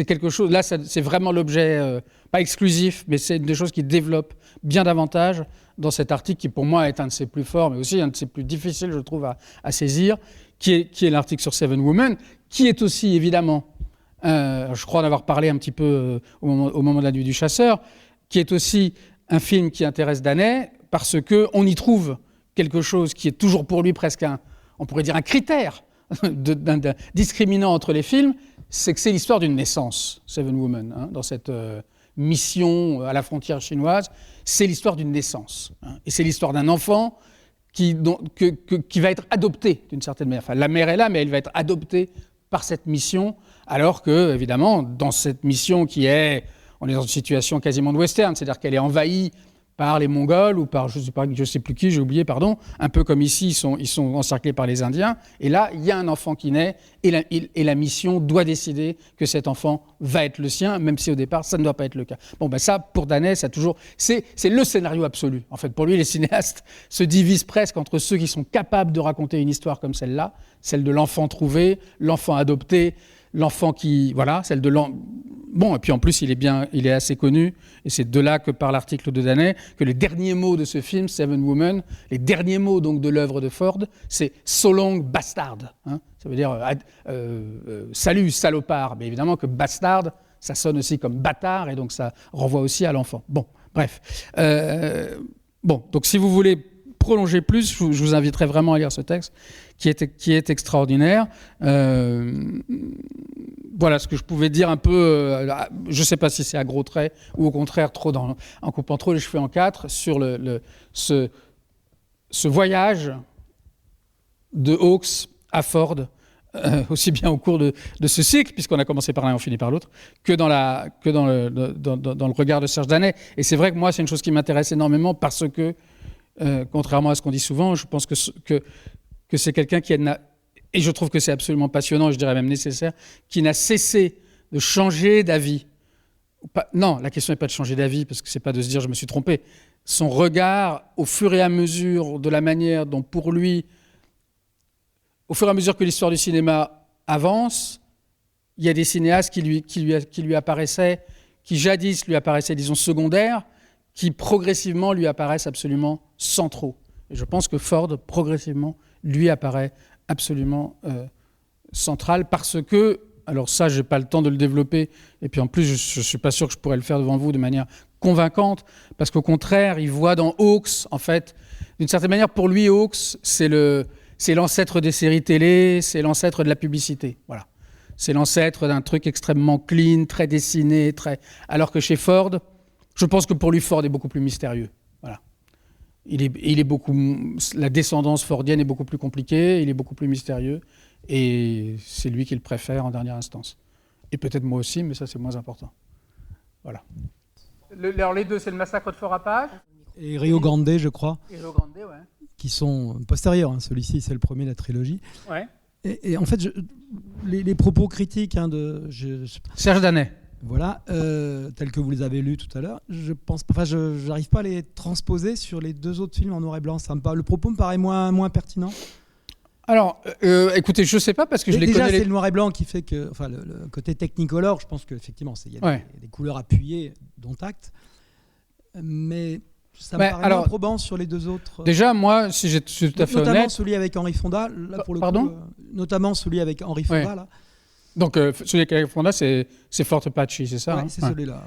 Speaker 2: quelque chose, là c'est vraiment l'objet, pas exclusif, mais c'est une des choses qui développe bien davantage dans cet article qui pour moi est un de ses plus forts, mais aussi un de ses plus difficiles, je trouve, à saisir, qui est l'article sur Seven Women, qui est aussi évidemment, je crois en avoir parlé un petit peu au moment de La Nuit du Chasseur, qui est aussi un film qui intéresse Danet, parce qu'on y trouve quelque chose qui est toujours pour lui presque on pourrait dire un critère discriminant entre les films, c'est que c'est l'histoire d'une naissance, Seven Women, hein, dans cette mission à la frontière chinoise, c'est l'histoire d'une naissance. Hein, et c'est l'histoire d'un enfant qui va être adopté d'une certaine manière. Enfin, la mère est là, mais elle va être adoptée par cette mission, alors que, évidemment, dans cette mission on est dans une situation quasiment de western, c'est-à-dire qu'elle est envahie par les Mongols ou par je sais plus qui, j'ai oublié, pardon, un peu comme ici, ils sont encerclés par les Indiens. Et là, il y a un enfant qui naît et la mission doit décider que cet enfant va être le sien, même si au départ, ça ne doit pas être le cas. Bon, ben ça, pour Danet, c'est le scénario absolu. En fait, pour lui, les cinéastes se divisent presque entre ceux qui sont capables de raconter une histoire comme celle-là, celle de l'enfant trouvé, l'enfant adopté, l'enfant qui... Voilà, celle de l'enfant... Bon, et puis en plus, il est assez connu, et c'est de là que par l'article de Danet, que les derniers mots de ce film, Seven Women, les derniers mots donc de l'œuvre de Ford, c'est « So long, bastard hein ». Ça veut dire salut, salopard ». Mais évidemment que « bastard », ça sonne aussi comme « bâtard », et donc ça renvoie aussi à l'enfant. Bon, bref. Donc si vous voulez prolonger plus, je vous inviterai vraiment à lire ce texte, qui est extraordinaire. Voilà ce que je pouvais dire un peu, je ne sais pas si c'est à gros traits ou au contraire en coupant trop les cheveux en quatre, sur ce voyage de Hawks à Ford, aussi bien au cours de ce cycle, puisqu'on a commencé par l'un et on finit par l'autre, que dans le regard de Serge Danet. Et c'est vrai que moi, c'est une chose qui m'intéresse énormément parce que, contrairement à ce qu'on dit souvent, je pense que c'est quelqu'un qui n'a... Et je trouve que c'est absolument passionnant, je dirais même nécessaire, qui n'a cessé de changer d'avis. Non, la question n'est pas de changer d'avis, parce que c'est pas de se dire « je me suis trompé ». Son regard, au fur et à mesure de la manière dont pour lui, au fur et à mesure que l'histoire du cinéma avance, il y a des cinéastes qui lui apparaissaient, qui jadis lui apparaissaient, disons, secondaires, qui progressivement lui apparaissent absolument centraux. Et je pense que Ford, progressivement, lui apparaît absolument central parce que, alors ça, je n'ai pas le temps de le développer, et puis en plus, je ne suis pas sûr que je pourrais le faire devant vous de manière convaincante, parce qu'au contraire, il voit dans Hawks, en fait, d'une certaine manière, pour lui, Hawks, c'est l'ancêtre des séries télé, c'est l'ancêtre de la publicité, voilà. C'est l'ancêtre d'un truc extrêmement clean, très dessiné, alors que chez Ford, je pense que pour lui, Ford est beaucoup plus mystérieux, voilà. La descendance fordienne est beaucoup plus compliquée, il est beaucoup plus mystérieux, et c'est lui qui le préfère en dernière instance. Et peut-être moi aussi, mais ça c'est moins important. Voilà. Alors les deux, c'est le massacre de Fort Apache.
Speaker 5: Et Rio Grande, je crois.
Speaker 2: Et Rio Grande, ouais.
Speaker 5: qui sont postérieurs. Hein. Celui-ci, c'est le premier de la trilogie.
Speaker 2: Ouais.
Speaker 5: Et en fait, les propos critiques de
Speaker 2: Serge Danet.
Speaker 5: Voilà, tels que vous les avez lus tout à l'heure, je n'arrive pas à les transposer sur les deux autres films en noir et blanc. Le propos me paraît moins pertinent.
Speaker 2: Alors, écoutez, je ne sais pas parce que je les
Speaker 5: déjà,
Speaker 2: connais.
Speaker 5: C'est le noir et blanc qui fait que, le côté technicolor, je pense qu'effectivement, il y a des couleurs appuyées, dont acte, mais ça me paraît moins probant sur les deux autres.
Speaker 2: Déjà, moi, si je suis tout à fait honnête,
Speaker 5: notamment celui avec Henry Fonda, là pour le coup, notamment celui avec Henry Fonda, là.
Speaker 2: Donc, celui avec Henry Fonda, c'est Fort Apache, c'est ça?
Speaker 5: Ouais, c'est celui-là.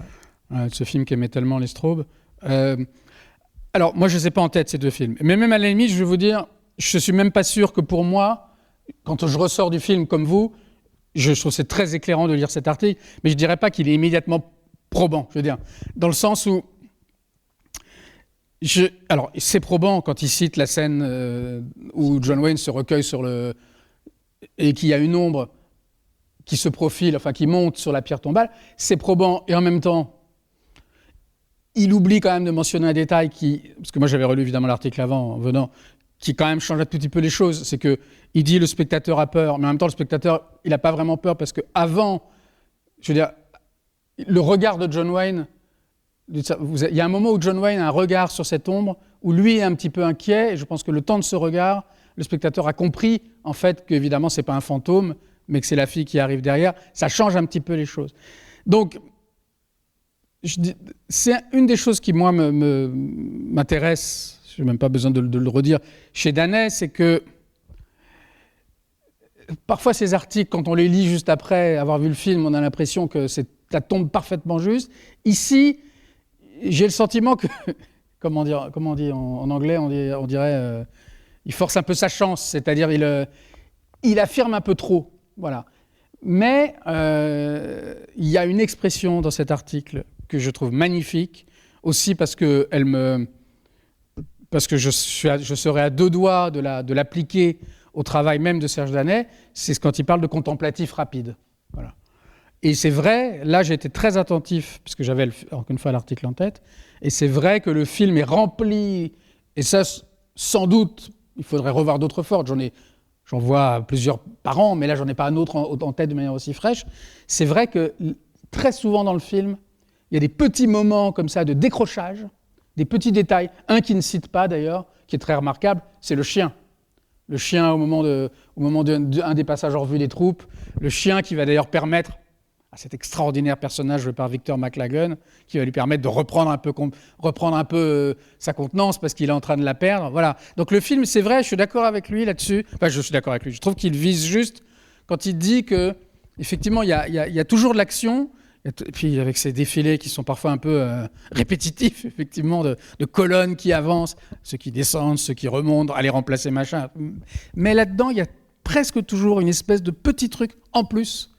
Speaker 2: Ouais, ce film qui aimait tellement les Straubes. Alors, moi, je ne sais pas en tête ces deux films. Mais même à la limite, je vais vous dire, je ne suis même pas sûr que pour moi, quand je ressors du film comme vous, je trouve c'est très éclairant de lire cet article, mais je ne dirais pas qu'il est immédiatement probant. Je veux dire, dans le sens où alors, c'est probant quand il cite la scène où John Wayne se recueille et qu'il y a une ombre qui se profile, qui monte sur la pierre tombale. C'est probant et en même temps, il oublie quand même de mentionner un détail parce que moi j'avais relu évidemment l'article avant en venant, qui quand même change un tout petit peu les choses. C'est qu'il dit le spectateur a peur, mais en même temps le spectateur, il n'a pas vraiment peur parce qu'avant, je veux dire, le regard de John Wayne, il y a un moment où John Wayne a un regard sur cette ombre, où lui est un petit peu inquiet, et je pense que le temps de ce regard, le spectateur a compris en fait qu'évidemment c'est pas un fantôme, mais que c'est la fille qui arrive derrière. Ça change un petit peu les choses. Donc, c'est une des choses qui, moi, m'intéresse, je n'ai même pas besoin de le redire, chez Danet, c'est que parfois ces articles, quand on les lit juste après avoir vu le film, on a l'impression que ça tombe parfaitement juste. Ici, j'ai le sentiment que, comment on dit en anglais, on dirait, il force un peu sa chance, c'est-à-dire il affirme un peu trop. Voilà. Mais il y a une expression dans cet article que je trouve magnifique, aussi parce que je serais à deux doigts de l'appliquer au travail même de Serge Danet, c'est quand il parle de contemplatif rapide. Voilà. Et c'est vrai, là j'ai été très attentif, parce que j'avais encore une fois l'article en tête, et c'est vrai que le film est rempli, et ça sans doute, il faudrait revoir d'autres Ford, j'en vois plusieurs par an, mais là, j'en ai pas un autre en tête de manière aussi fraîche. C'est vrai que très souvent dans le film, il y a des petits moments comme ça de décrochage, des petits détails. Un qui ne cite pas d'ailleurs, qui est très remarquable, c'est le chien. Le chien au moment d'un des passages en revue des troupes. Le chien qui va d'ailleurs permettre à cet extraordinaire personnage joué par Victor McLagan, qui va lui permettre de reprendre un peu sa contenance parce qu'il est en train de la perdre. Voilà. Donc le film, c'est vrai, je suis d'accord avec lui là-dessus. Enfin, je suis d'accord avec lui. Je trouve qu'il vise juste quand il dit que, effectivement, il y a toujours de l'action. Et puis avec ces défilés qui sont parfois un peu répétitifs, effectivement, de colonnes qui avancent, ceux qui descendent, ceux qui remontent, aller remplacer machin. Mais là-dedans, il y a presque toujours une espèce de petit truc en plus,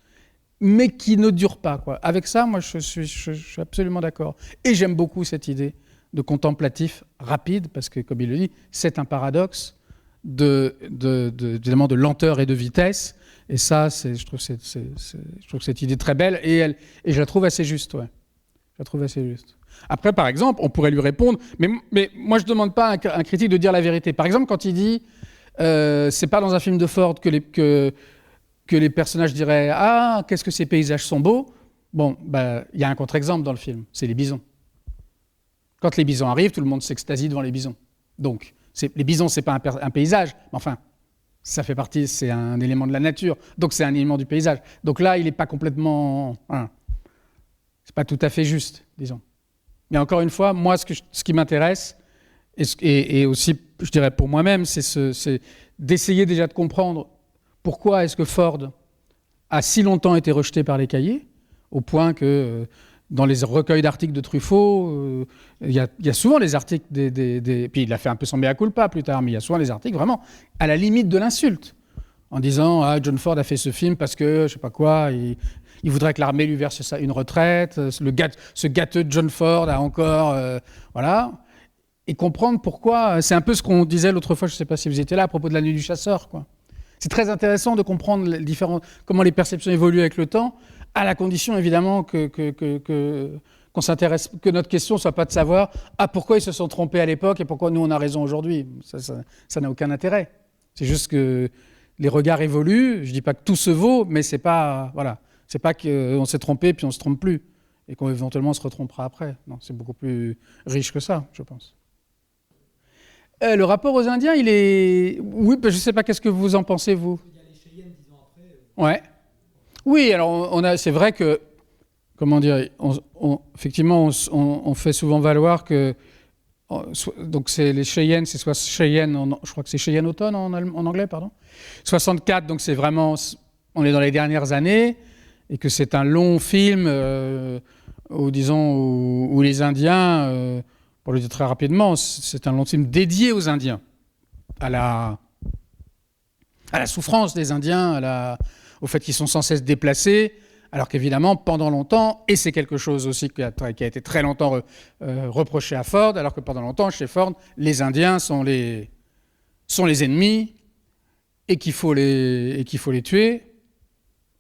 Speaker 2: mais qui ne dure pas, quoi. Avec ça, moi, je suis absolument d'accord. Et j'aime beaucoup cette idée de contemplatif rapide, parce que, comme il le dit, c'est un paradoxe évidemment de lenteur et de vitesse. Et ça, je trouve cette idée très belle, et je la trouve assez juste, ouais. Je la trouve assez juste. Après, par exemple, on pourrait lui répondre, mais moi, je ne demande pas à un critique de dire la vérité. Par exemple, quand il dit c'est pas dans un film de Ford que les personnages diraient « Ah, qu'est-ce que ces paysages sont beaux !» Bon, y a un contre-exemple dans le film, c'est les bisons. Quand les bisons arrivent, tout le monde s'extasie devant les bisons. Donc, les bisons, c'est pas un paysage, mais enfin, ça fait partie, c'est un élément de la nature, donc c'est un élément du paysage. Donc là, il n'est pas complètement... c'est pas tout à fait juste, disons. Mais encore une fois, moi, ce qui m'intéresse, et aussi, je dirais pour moi-même, c'est d'essayer déjà de comprendre pourquoi est-ce que Ford a si longtemps été rejeté par les cahiers, au point que dans les recueils d'articles de Truffaut, il y a souvent les articles puis il a fait un peu son mea culpa plus tard, mais il y a souvent les articles vraiment à la limite de l'insulte, en disant « Ah, John Ford a fait ce film parce que, je sais pas quoi, il voudrait que l'armée lui verse une retraite, ce gâteux John Ford a encore... voilà ». Et comprendre pourquoi... C'est un peu ce qu'on disait l'autre fois, je ne sais pas si vous étiez là, à propos de la nuit du chasseur, quoi. C'est très intéressant de comprendre comment les perceptions évoluent avec le temps, à la condition évidemment qu'on que notre question ne soit pas de savoir pourquoi ils se sont trompés à l'époque et pourquoi nous on a raison aujourd'hui. Ça n'a aucun intérêt. C'est juste que les regards évoluent. Je ne dis pas que tout se vaut, mais c'est pas qu'on s'est trompé puis on se trompe plus et qu'on éventuellement se retrompera après. Non, c'est beaucoup plus riche que ça, je pense. Le rapport aux Indiens, il est... Oui, je ne sais pas, qu'est-ce que vous en pensez, vous ? Il y a les Cheyennes 10 ans après. Ouais. Oui, alors c'est vrai que, comment dire, effectivement, on fait souvent valoir que... Donc les Cheyennes, c'est soit Cheyenne, je crois que c'est Cheyenne automne en anglais, pardon. 64, donc c'est vraiment... On est dans les dernières années, et que c'est un long film où les Indiens... Pour le dire très rapidement, c'est un long film dédié aux Indiens, à la souffrance des Indiens, au fait qu'ils sont sans cesse déplacés, alors qu'évidemment, pendant longtemps, et c'est quelque chose aussi qui a été très longtemps reproché à Ford, alors que pendant longtemps, chez Ford, les Indiens sont les ennemis et qu'il faut les tuer.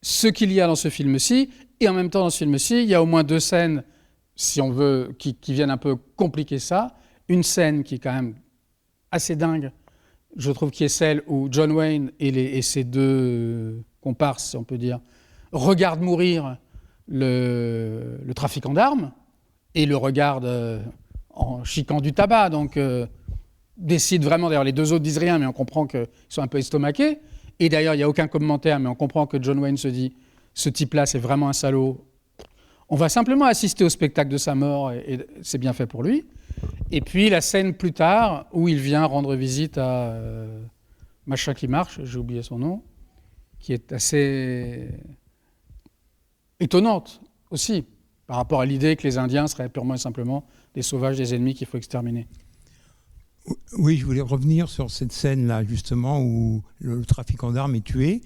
Speaker 2: Ce qu'il y a dans ce film-ci, et en même temps dans ce film-ci, il y a au moins 2 scènes, si on veut, qui viennent un peu compliquer ça. Une scène qui est quand même assez dingue, je trouve, qui est celle où John Wayne et ses 2 comparses, si on peut dire, regardent mourir le trafiquant d'armes et le regardent en chiquant du tabac. Donc, décident vraiment, d'ailleurs les 2 autres disent rien, mais on comprend qu'ils sont un peu estomaqués. Et d'ailleurs, il n'y a aucun commentaire, mais on comprend que John Wayne se dit, ce type-là, c'est vraiment un salaud. On va simplement assister au spectacle de sa mort et c'est bien fait pour lui. Et puis la scène plus tard où il vient rendre visite à machin qui marche, j'ai oublié son nom, qui est assez étonnante aussi par rapport à l'idée que les Indiens seraient purement et simplement des sauvages, des ennemis qu'il faut exterminer.
Speaker 6: Oui, je voulais revenir sur cette scène-là justement où le trafiquant d'armes est tué.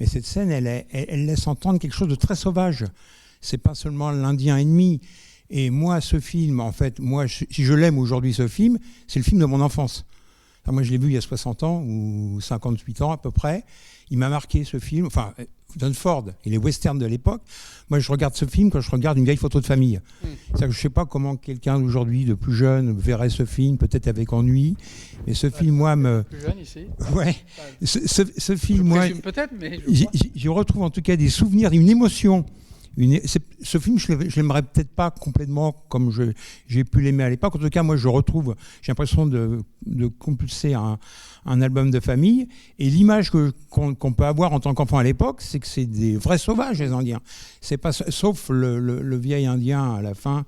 Speaker 6: Mais cette scène, elle laisse entendre quelque chose de très sauvage. C'est pas seulement l'Indien ennemi. Et moi, ce film, en fait, si je l'aime aujourd'hui, ce film, c'est le film de mon enfance. Enfin, moi, je l'ai vu il y a 60 ans ou 58 ans à peu près. Il m'a marqué, ce film. Enfin, John Ford et les westerns de l'époque. Moi, je regarde ce film quand je regarde une vieille photo de famille. C'est-à-dire que je ne sais pas comment quelqu'un d'aujourd'hui, de plus jeune, verrait ce film, peut-être avec ennui. Mais ce film, moi,
Speaker 2: plus jeune ici.
Speaker 6: Ouais. Ce film, moi,
Speaker 2: peut-être, mais
Speaker 6: je retrouve en tout cas des souvenirs, une émotion. Ce film, je l'aimerais peut-être pas complètement comme j'ai pu l'aimer à l'époque. En tout cas, moi, j'ai l'impression de compulser un album de famille. Et l'image qu'on peut avoir en tant qu'enfant à l'époque, c'est que c'est des vrais sauvages, les Indiens. C'est pas, sauf le vieil Indien à la fin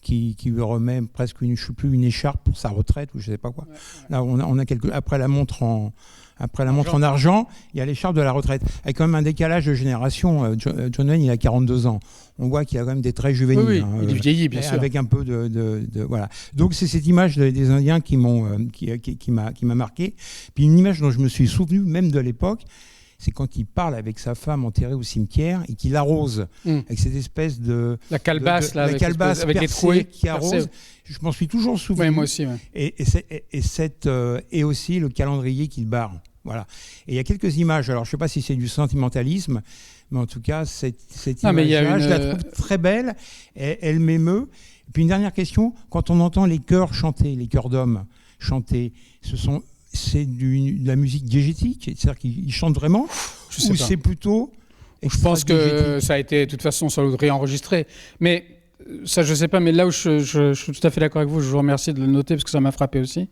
Speaker 6: qui lui remet presque une écharpe pour sa retraite ou je sais pas quoi. Ouais. Là, on a après la montre en argent, il y a l'écharpe de la retraite. Avec quand même un décalage de génération. John Wayne, il a 42 ans. On voit qu'il a quand même des traits juvéniles.
Speaker 2: Oui, il est vieilli, bien sûr.
Speaker 6: Avec un peu de voilà. Donc c'est cette image des Indiens qui m'a marqué. Puis une image dont je me suis souvenu même de l'époque, c'est quand il parle avec sa femme enterrée au cimetière et qu'il arrose avec cette espèce de...
Speaker 2: La calabasse, là, avec les trouées
Speaker 6: qui arrose. Je m'en suis toujours souvenu.
Speaker 2: Oui, moi aussi. Ouais.
Speaker 6: Et aussi le calendrier qu'il barre. Voilà. Et il y a quelques images. Alors, je ne sais pas si c'est du sentimentalisme, mais en tout cas, cette image-là, je la trouve très belle. Elle m'émeut. Et puis, une dernière question. Quand on entend les chœurs chanter, les chœurs d'hommes chanter, c'est de la musique diégétique, c'est-à-dire qu'ils chantent vraiment, ou c'est plutôt...
Speaker 2: Je pense que ça a été, de toute façon, sans doute réenregistré. Mais ça, je ne sais pas, mais là où je suis tout à fait d'accord avec vous, je vous remercie de le noter parce que ça m'a frappé aussi,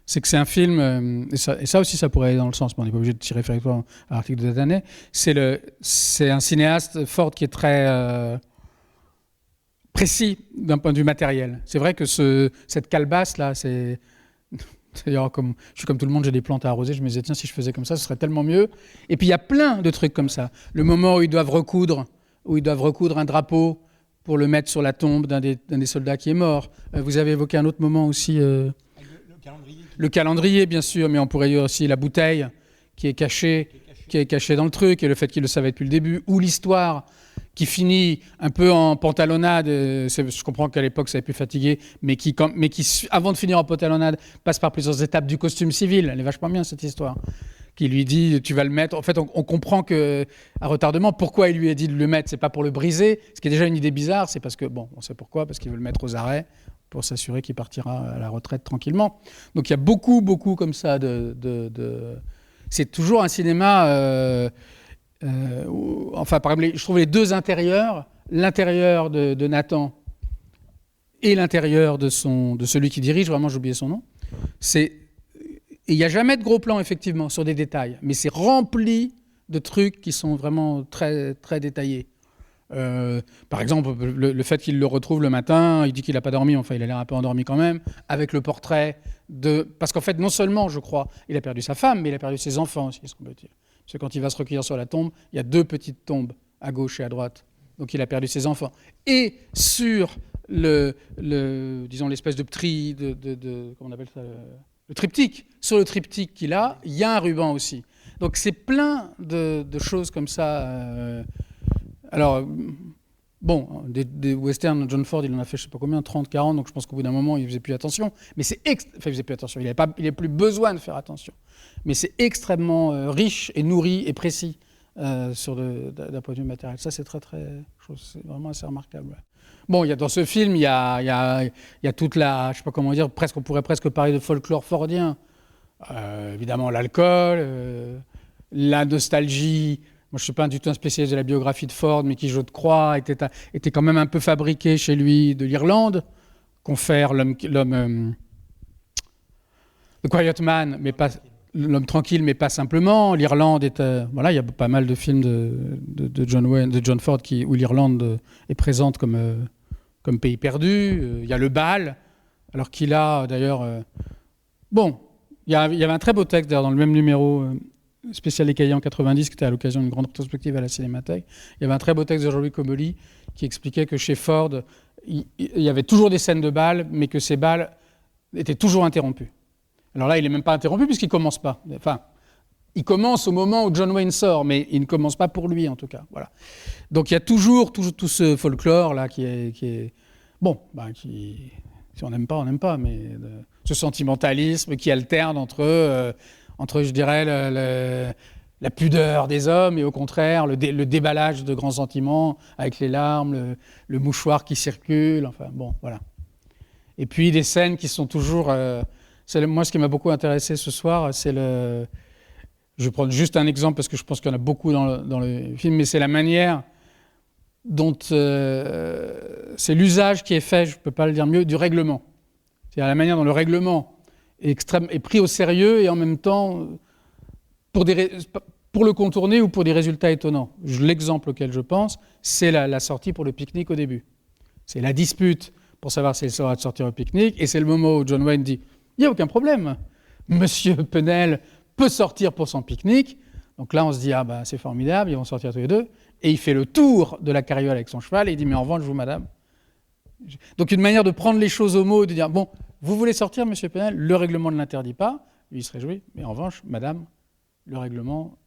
Speaker 2: c'est que c'est un film, et ça aussi, ça pourrait aller dans le sens, on n'est pas obligé de tirer référence à l'article de Dadanet, c'est un cinéaste Ford qui est très précis d'un point de vue matériel. C'est vrai que cette calebasse-là, c'est... D'ailleurs, je suis comme tout le monde, j'ai des plantes à arroser, je me disais, tiens, si je faisais comme ça, ce serait tellement mieux. Et puis, il y a plein de trucs comme ça. Le moment où ils doivent recoudre un drapeau pour le mettre sur la tombe d'un des soldats qui est mort. Vous avez évoqué un autre moment aussi... Le calendrier, bien sûr, mais on pourrait dire aussi la bouteille qui est cachée dans le truc, et le fait qu'il le savait depuis le début, ou l'histoire qui finit un peu en pantalonnade. Je comprends qu'à l'époque, ça avait pu fatiguer, mais qui, avant de finir en pantalonnade, passe par plusieurs étapes du costume civil. Elle est vachement bien, cette histoire. Qui lui dit, tu vas le mettre. En fait, on comprend qu'à retardement, pourquoi il lui a dit de le mettre. C'est pas pour le briser, ce qui est déjà une idée bizarre. C'est parce que, bon, on sait pourquoi, parce qu'il veut le mettre aux arrêts pour s'assurer qu'il partira à la retraite tranquillement. Donc il y a beaucoup comme ça C'est toujours un cinéma... enfin, par exemple, je trouve les deux intérieurs, l'intérieur de Nathan et l'intérieur de celui qui dirige, vraiment j'ai oublié son nom, il n'y a jamais de gros plans effectivement sur des détails, mais c'est rempli de trucs qui sont vraiment très, très détaillés. Par exemple, le fait qu'il le retrouve le matin, il dit qu'il n'a pas dormi, enfin il a l'air un peu endormi quand même, avec le portrait parce qu'en fait non seulement je crois il a perdu sa femme, mais il a perdu ses enfants aussi, semble-t-il. Parce que quand il va se recueillir sur la tombe, il y a 2 petites tombes à gauche et à droite. Donc il a perdu ses enfants. Et sur disons l'espèce de comment on appelle ça, le triptyque. Sur le triptyque qu'il a, il y a un ruban aussi. Donc c'est plein de choses comme ça. Alors, bon, des westerns, John Ford, il en a fait je ne sais pas combien, 30, 40, donc je pense qu'au bout d'un moment, il ne faisait plus attention. Mais il faisait plus attention, il n'avait plus besoin de faire attention. Mais c'est extrêmement riche et nourri et précis d'un point de vue matériel. Ça, c'est c'est vraiment assez remarquable. Bon, dans ce film, il y a toute la, je ne sais pas comment dire, on pourrait presque parler de folklore fordien. Évidemment, l'alcool, la nostalgie. Moi, je ne suis pas du tout un spécialiste de la biographie de Ford, mais qui, je crois, était quand même un peu fabriqué chez lui de l'Irlande, confère l'homme The Quiet Man, mais pas l'homme tranquille, mais pas simplement. L'Irlande voilà, il y a pas mal de films de John Ford où l'Irlande est présente comme pays perdu. Il y a le bal, alors qu'il a d'ailleurs. Bon, il y avait un très beau texte d'ailleurs dans le même numéro. Spécial Les Cahiers en 90, qui était à l'occasion d'une grande rétrospective à la Cinémathèque. Il y avait un très beau texte de Jean-Louis Comolli qui expliquait que chez Ford, il y avait toujours des scènes de bal, mais que ces bals étaient toujours interrompus. Alors là, il n'est même pas interrompu puisqu'il ne commence pas. Enfin, il commence au moment où John Wayne sort, mais il ne commence pas pour lui, en tout cas. Voilà. Donc il y a toujours tout ce folklore-là qui est bon, si on n'aime pas, on n'aime pas, mais ce sentimentalisme qui alterne entre je dirais, la pudeur des hommes et au contraire, le déballage de grands sentiments avec les larmes, le mouchoir qui circule, enfin bon, voilà. Et puis des scènes qui sont toujours... moi, ce qui m'a beaucoup intéressé ce soir, c'est je vais prendre juste un exemple parce que je pense qu'il y en a beaucoup dans le film, mais c'est la manière dont... c'est l'usage qui est fait, je ne peux pas le dire mieux, du règlement. C'est-à-dire la manière dont le règlement est pris au sérieux et en même temps pour le contourner ou pour des résultats étonnants. L'exemple auquel je pense, c'est la sortie pour le pique-nique au début. C'est la dispute pour savoir s'il sera de sortir au pique-nique et c'est le moment où John Wayne dit « Il n'y a aucun problème, Monsieur Penel peut sortir pour son pique-nique ». Donc là, on se dit « Ah bah c'est formidable, ils vont sortir tous les deux ». Et il fait le tour de la carriole avec son cheval et il dit « Mais en revanche, vous, madame ». Donc une manière de prendre les choses au mot et de dire « Bon, vous voulez sortir, Monsieur Penel, le règlement ne l'interdit pas. » Lui, il se réjouit. Mais en revanche, madame, le règlement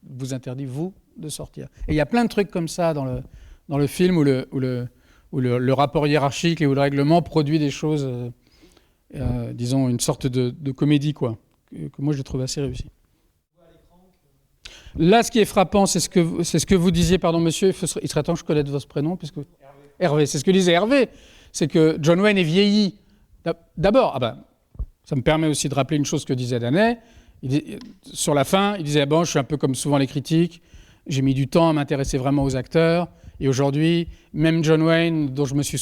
Speaker 2: vous interdit, vous, de sortir. Et il y a plein de trucs comme ça dans le film où le rapport hiérarchique et où le règlement produit des choses, disons, une sorte de comédie, quoi, que moi, je trouve assez réussie. Là, ce qui est frappant, c'est ce que vous disiez, pardon, monsieur, il serait temps que je connaisse votre prénom, puisque... Hervé, c'est ce que disait Hervé, c'est que John Wayne est vieilli. D'abord, ça me permet aussi de rappeler une chose que disait Danet. Sur la fin, il disait je suis un peu comme souvent les critiques, j'ai mis du temps à m'intéresser vraiment aux acteurs, et aujourd'hui, même John Wayne, dont je me suis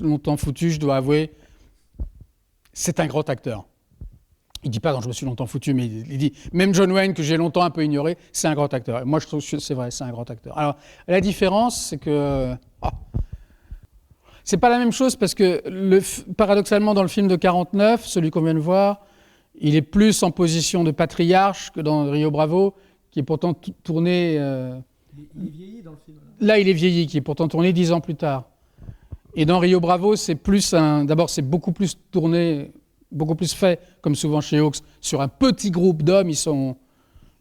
Speaker 2: longtemps foutu, je dois avouer, c'est un grand acteur. Il ne dit pas dont je me suis longtemps foutu, mais il dit même John Wayne, que j'ai longtemps un peu ignoré, c'est un grand acteur. Et moi, je trouve que c'est vrai, c'est un grand acteur. Alors, la différence, c'est que... C'est pas la même chose parce que, paradoxalement, dans le film de 49, celui qu'on vient de voir, il est plus en position de patriarche que dans Rio Bravo, qui est pourtant tourné...
Speaker 5: Il est vieilli dans le film.
Speaker 2: Là, il est vieilli, qui est pourtant tourné 10 ans plus tard. Et dans Rio Bravo, c'est plus d'abord, c'est beaucoup plus tourné, beaucoup plus fait, comme souvent chez Hawks, sur un petit groupe d'hommes. Il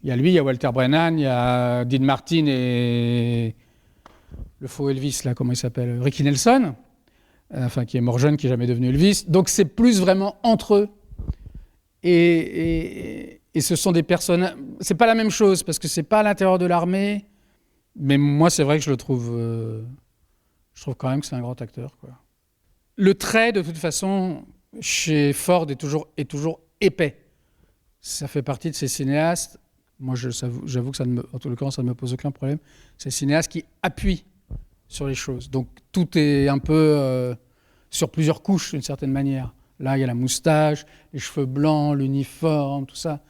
Speaker 2: y a lui, il y a Walter Brennan, il y a Dean Martin et le faux Elvis, là, comment il s'appelle, Ricky Nelson, qui est mort jeune, qui n'est jamais devenu Elvis. Donc c'est plus vraiment entre eux. Et ce sont des personnages... C'est pas la même chose, parce que c'est pas à l'intérieur de l'armée, mais moi, c'est vrai que je trouve quand même que c'est un grand acteur, quoi. Le trait, de toute façon, chez Ford est toujours épais. Ça fait partie de ces cinéastes. Moi, j'avoue que en tout cas, ça ne me pose aucun problème. C'est des cinéastes qui appuient sur les choses. Donc, tout est un peu sur plusieurs couches, d'une certaine manière. Là, il y a la moustache, les cheveux blancs, l'uniforme, tout ça.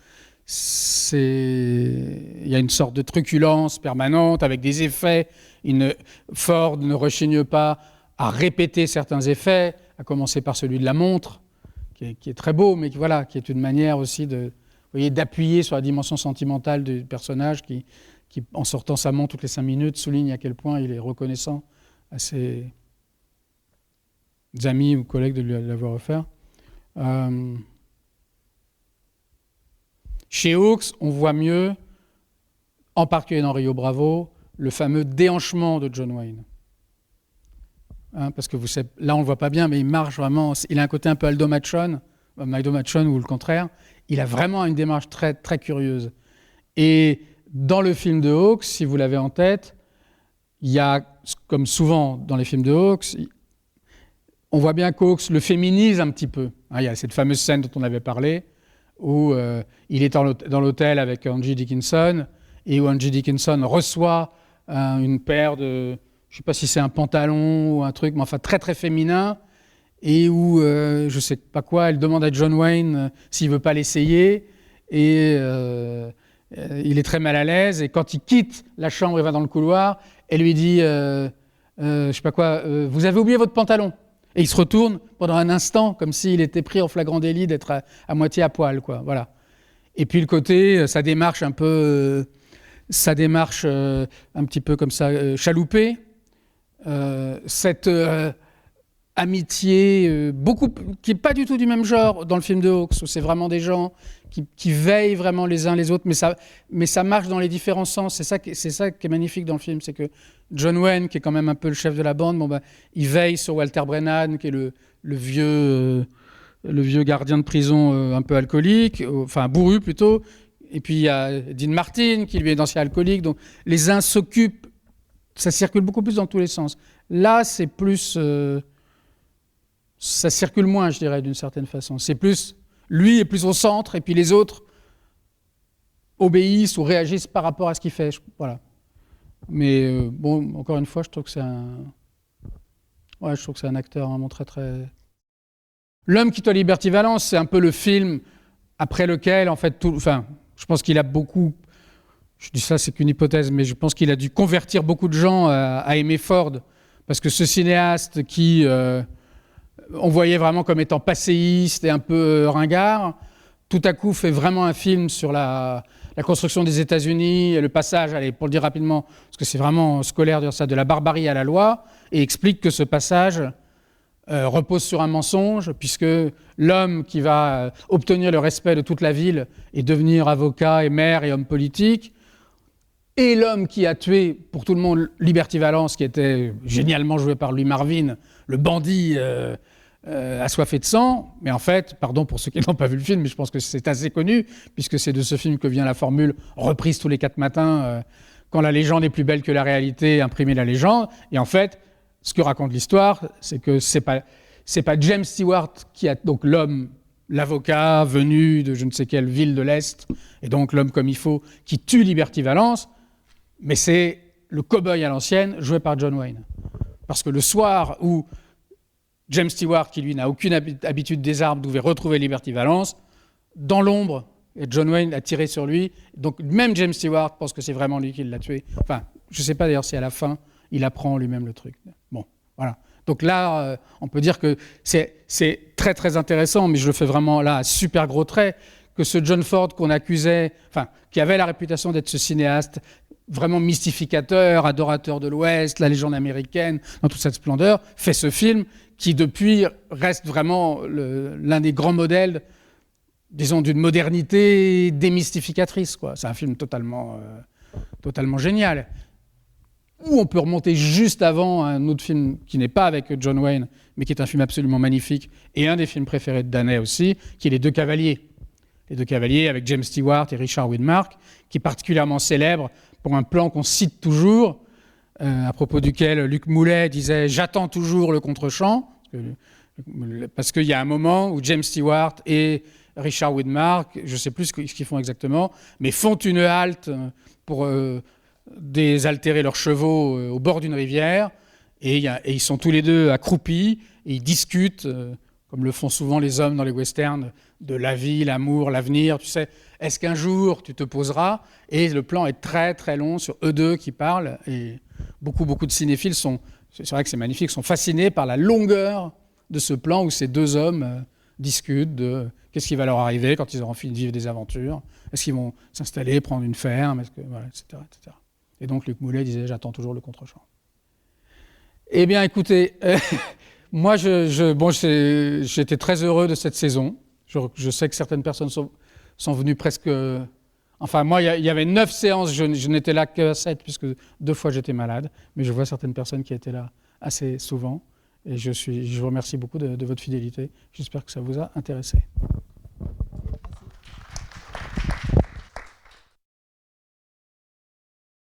Speaker 2: Il y a une sorte de truculence permanente avec des effets. Ford ne rechigne pas à répéter certains effets, à commencer par celui de la montre, qui est très beau, mais qui est une manière aussi d'appuyer sur la dimension sentimentale du personnage qui, en sortant sa montre toutes les 5 minutes, souligne à quel point il est reconnaissant à ses amis ou collègues de l'avoir offert. Chez Hawks, on voit mieux, en particulier dans Rio Bravo, le fameux déhanchement de John Wayne. Parce que là, on ne le voit pas bien, mais il marche vraiment. Il a un côté un peu Aldo Machon ou le contraire. Il a vraiment une démarche très, très curieuse. Et dans le film de Hawks, si vous l'avez en tête, il y a, comme souvent dans les films de Hawks, on voit bien qu'Hawks le féminise un petit peu. Il y a cette fameuse scène dont on avait parlé, où il est dans l'hôtel avec Angie Dickinson, et où Angie Dickinson reçoit une paire de... Je ne sais pas si c'est un pantalon ou un truc, mais enfin très très féminin, et où, je ne sais pas quoi, elle demande à John Wayne s'il ne veut pas l'essayer, et il est très mal à l'aise, et quand il quitte la chambre et va dans le couloir, elle lui dit, je ne sais pas quoi, vous avez oublié votre pantalon. Et il se retourne pendant un instant, comme s'il était pris en flagrant délit d'être à moitié à poil, quoi. Voilà. Et puis le côté, sa démarche un petit peu comme ça, chaloupée, cette amitié qui n'est pas du tout du même genre dans le film de Hawks, où c'est vraiment des gens qui veillent vraiment les uns les autres, mais ça marche dans les différents sens. C'est ça qui est magnifique dans le film, c'est que John Wayne, qui est quand même un peu le chef de la bande, il veille sur Walter Brennan, qui est le vieux gardien de prison un peu alcoolique, enfin bourru plutôt. Et puis il y a Dean Martin, qui lui est d'ancien alcoolique. Donc les uns s'occupent, ça circule beaucoup plus dans tous les sens. Là, c'est plus... ça circule moins, je dirais, d'une certaine façon. C'est plus... Lui est plus au centre, et puis les autres obéissent ou réagissent par rapport à ce qu'il fait. Voilà. Mais bon, encore une fois, je trouve que c'est un acteur vraiment très, très... L'homme qui tue Liberty Valance, c'est un peu le film après lequel, en fait, je pense qu'il a beaucoup... Je dis ça, c'est qu'une hypothèse, mais je pense qu'il a dû convertir beaucoup de gens à aimer Ford. Parce que ce cinéaste qui... on voyait vraiment comme étant passéiste et un peu ringard, tout à coup fait vraiment un film sur la construction des États-Unis, et le passage, allez, pour le dire rapidement, parce que c'est vraiment scolaire de dire ça, de la barbarie à la loi, et explique que ce passage repose sur un mensonge, puisque l'homme qui va obtenir le respect de toute la ville et devenir avocat et maire et homme politique, et l'homme qui a tué, pour tout le monde, Liberty Valance, qui était génialement joué par Louis Marvin, le bandit assoiffé de sang. Mais en fait, pardon pour ceux qui n'ont pas vu le film, mais je pense que c'est assez connu, puisque c'est de ce film que vient la formule reprise tous les 4 matins, quand la légende est plus belle que la réalité, imprimez la légende. Et en fait, ce que raconte l'histoire, c'est que c'est pas James Stewart qui a donc l'homme, l'avocat venu de je ne sais quelle ville de l'Est, et donc l'homme comme il faut, qui tue Liberty Valance, mais c'est le cow-boy à l'ancienne, joué par John Wayne. Parce que le soir où James Stewart, qui lui n'a aucune habitude des armes, devait retrouver Liberty Valance, dans l'ombre, et John Wayne a tiré sur lui, donc même James Stewart pense que c'est vraiment lui qui l'a tué. Enfin, je ne sais pas d'ailleurs si à la fin, il apprend lui-même le truc. Bon, voilà. Donc là, on peut dire que c'est très très intéressant, mais je le fais vraiment là à super gros traits, que ce John Ford qu'on accusait, enfin, qui avait la réputation d'être ce cinéaste vraiment mystificateur, adorateur de l'Ouest, la légende américaine, dans toute cette splendeur, fait ce film qui depuis reste vraiment l'un des grands modèles, disons, d'une modernité démystificatrice, quoi. C'est un film totalement génial. Ou on peut remonter juste avant un autre film qui n'est pas avec John Wayne, mais qui est un film absolument magnifique, et un des films préférés de Daney aussi, qui est Les Deux Cavaliers. Les Deux Cavaliers avec James Stewart et Richard Widmark, qui est particulièrement célèbre pour un plan qu'on cite toujours, à propos duquel Luc Moulet disait « J'attends toujours le contre-champ », parce qu'il y a un moment où James Stewart et Richard Widmark, je ne sais plus ce qu'ils font exactement, mais font une halte pour désaltérer leurs chevaux au bord d'une rivière, et ils sont tous les deux accroupis, et ils discutent, comme le font souvent les hommes dans les westerns, de la vie, l'amour, l'avenir, tu sais, est-ce qu'un jour tu te poseras? Et le plan est très très long sur eux deux qui parlent, et beaucoup de cinéphiles c'est vrai que c'est magnifique, sont fascinés par la longueur de ce plan où ces deux hommes discutent de qu'est-ce qui va leur arriver quand ils auront fini de vivre des aventures, est-ce qu'ils vont s'installer, prendre une ferme, voilà, etc., etc. Et donc Luc Moulet disait « J'attends toujours le contre-champ ». Eh bien, écoutez, moi, j'étais très heureux de cette saison. Je sais que certaines personnes sont venues presque... Enfin, moi, il y avait 9 séances, je n'étais là que 7, puisque 2 fois j'étais malade. Mais je vois certaines personnes qui étaient là assez souvent. Et je vous remercie beaucoup de votre fidélité. J'espère que ça vous a intéressé.